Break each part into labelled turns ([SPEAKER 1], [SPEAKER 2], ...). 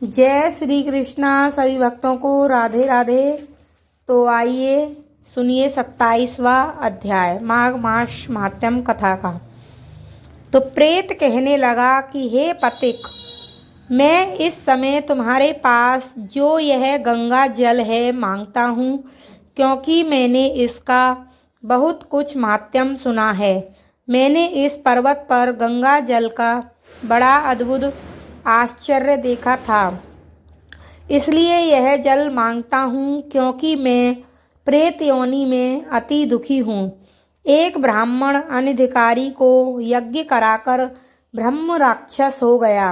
[SPEAKER 1] जय श्री कृष्णा। सभी भक्तों को राधे राधे। तो आइए सुनिए 27वां अध्याय माघ मास महात्म्य कथा का। तो प्रेत कहने लगा कि हे पथिक, मैं इस समय तुम्हारे पास जो यह गंगा जल है मांगता हूँ, क्योंकि मैंने इसका बहुत कुछ महात्म्य सुना है। मैंने इस पर्वत पर गंगा जल का बड़ा अद्भुत आश्चर्य देखा था, इसलिए यह जल मांगता हूँ, क्योंकि मैं प्रेत योनि में अति दुखी हूँ। एक ब्राह्मण अनधिकारी को यज्ञ कराकर ब्रह्म राक्षस हो गया।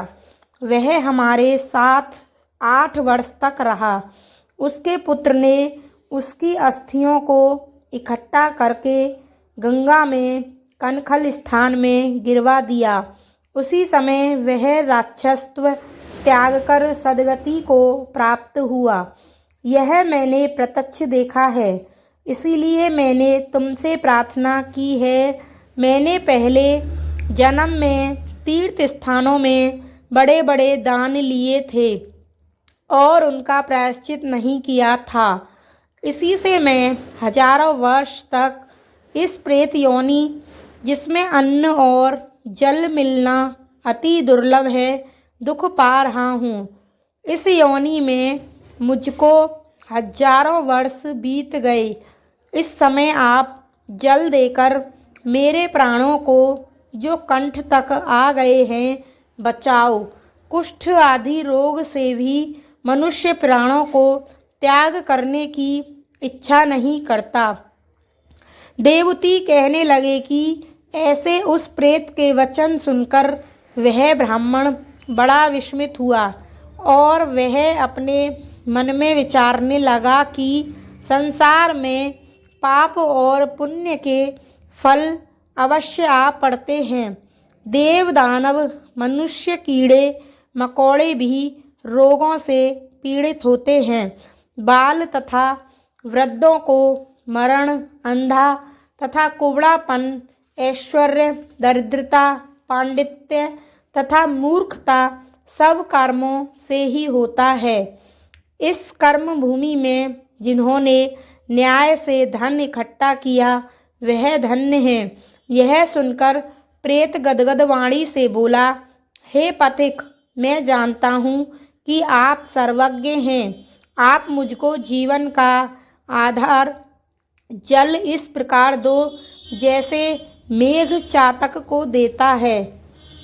[SPEAKER 1] वह हमारे साथ 8 वर्ष तक रहा। उसके पुत्र ने उसकी अस्थियों को इकट्ठा करके गंगा में कनखल स्थान में गिरवा दिया। उसी समय वह राक्षसत्व त्याग कर सद्गति को प्राप्त हुआ। यह मैंने प्रत्यक्ष देखा है, इसीलिए मैंने तुमसे प्रार्थना की है। मैंने पहले जन्म में तीर्थ स्थानों में बड़े बड़े दान लिए थे और उनका प्रायश्चित नहीं किया था। इसी से मैं हजारों वर्ष तक इस प्रेत योनि, जिसमें अन्न और जल मिलना अति दुर्लभ है, दुख पा रहा हूँ। इस योनि में मुझको हजारों वर्ष बीत गए। इस समय आप जल देकर मेरे प्राणों को, जो कंठ तक आ गए हैं, बचाओ। कुष्ठ आदि रोग से भी मनुष्य प्राणों को त्याग करने की इच्छा नहीं करता। देवती कहने लगे कि ऐसे उस प्रेत के वचन सुनकर वह ब्राह्मण बड़ा विस्मित हुआ और वह अपने मन में विचारने लगा कि संसार में पाप और पुण्य के फल अवश्य आ पड़ते हैं। देव दानव मनुष्य कीड़े मकोड़े भी रोगों से पीड़ित होते हैं। बाल तथा वृद्धों को मरण, अंधा तथा कुबड़ापन, ऐश्वर्य, दरिद्रता, पांडित्य तथा मूर्खता सब कर्मों से ही होता है। इस कर्म भूमि में जिन्होंने न्याय से धन इकट्ठा किया वह धन्य है। यह सुनकर प्रेत गदगद वाणी से बोला, हे पथिक, मैं जानता हूँ कि आप सर्वज्ञ हैं। आप मुझको जीवन का आधार जल इस प्रकार दो जैसे मेघ चातक को देता है।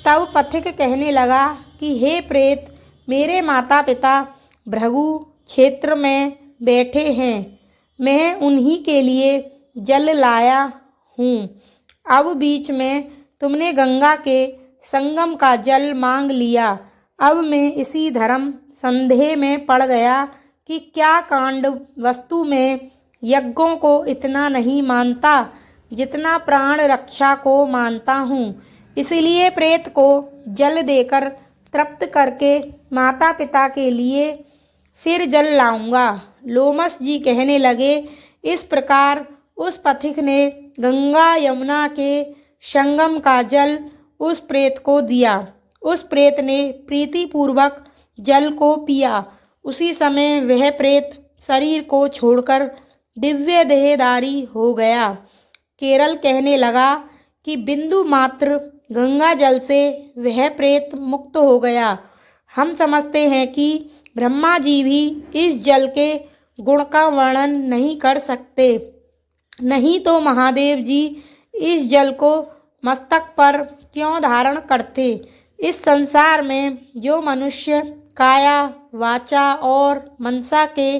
[SPEAKER 1] तब पथिक कहने लगा कि हे प्रेत, मेरे माता पिता भृगु क्षेत्र में बैठे हैं। मैं उन्हीं के लिए जल लाया हूँ। अब बीच में तुमने गंगा के संगम का जल मांग लिया। अब मैं इसी धर्म संदेह में पड़ गया कि क्या कांड वस्तु में यज्ञों को इतना नहीं मानता जितना प्राण रक्षा को मानता हूँ। इसलिए प्रेत को जल देकर तृप्त करके माता पिता के लिए फिर जल लाऊंगा। लोमस जी कहने लगे, इस प्रकार उस पथिक ने गंगा यमुना के संगम का जल उस प्रेत को दिया। उस प्रेत ने प्रीतिपूर्वक जल को पिया। उसी समय वह प्रेत शरीर को छोड़कर दिव्य देहधारी हो गया। केरल कहने लगा कि बिंदु मात्र गंगा जल से वह प्रेत मुक्त हो गया। हम समझते हैं कि ब्रह्मा जी भी इस जल के गुण का वर्णन नहीं कर सकते, नहीं तो महादेव जी इस जल को मस्तक पर क्यों धारण करते। इस संसार में जो मनुष्य काया, वाचा और मनसा के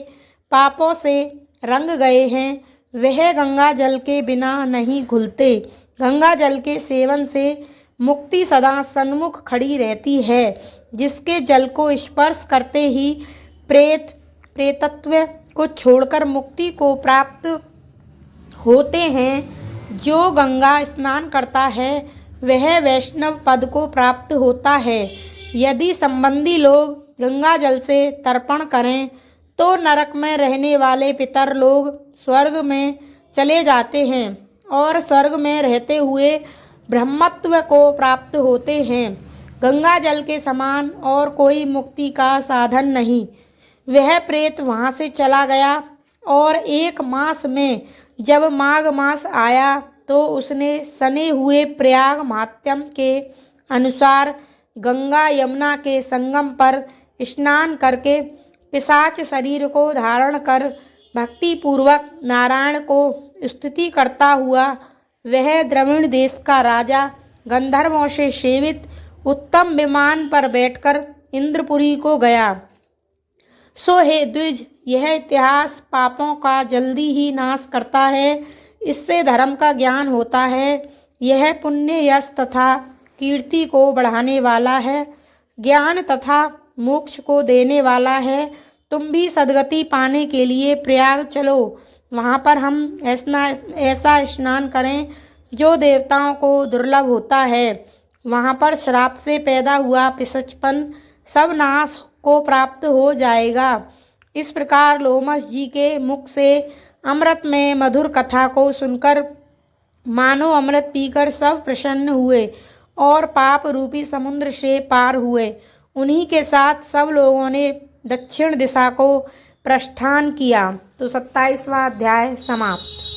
[SPEAKER 1] पापों से रंग गए हैं, वह गंगा जल के बिना नहीं घुलते। गंगा जल के सेवन से मुक्ति सदा सन्मुख खड़ी रहती है। जिसके जल को स्पर्श करते ही प्रेतत्व को छोड़कर मुक्ति को प्राप्त होते हैं। जो गंगा स्नान करता है वह वैष्णव पद को प्राप्त होता है। यदि संबंधी लोग गंगा जल से तर्पण करें तो नरक में रहने वाले पितर लोग स्वर्ग में चले जाते हैं और स्वर्ग में रहते हुए ब्रह्मत्व को प्राप्त होते हैं। गंगा जल के समान और कोई मुक्ति का साधन नहीं। वह प्रेत वहाँ से चला गया और 1 मास में जब माघ मास आया तो उसने सने हुए प्रयाग महात्म्य के अनुसार गंगा यमुना के संगम पर स्नान करके पिशाच शरीर को धारण कर भक्ति पूर्वक नारायण को स्तुति करता हुआ वह द्रविड़ देश का राजा गंधर्वों से सेवित उत्तम विमान पर बैठकर इंद्रपुरी को गया। सो हे द्विज, यह इतिहास पापों का जल्दी ही नाश करता है। इससे धर्म का ज्ञान होता है। यह पुण्य यश तथा कीर्ति को बढ़ाने वाला है, ज्ञान तथा मोक्ष को देने वाला है। तुम भी सद्गति पाने के लिए प्रयाग चलो। वहाँ पर हम ऐसा स्नान करें जो देवताओं को दुर्लभ होता है। वहाँ पर श्राप से पैदा हुआ पिशाचपन सब नाश को प्राप्त हो जाएगा। इस प्रकार लोमस जी के मुख से अमृत में मधुर कथा को सुनकर मानो अमृत पीकर सब प्रसन्न हुए और पाप रूपी समुद्र से पार हुए। उन्हीं के साथ सब लोगों ने दक्षिण दिशा को प्रस्थान किया। तो 27वां अध्याय समाप्त।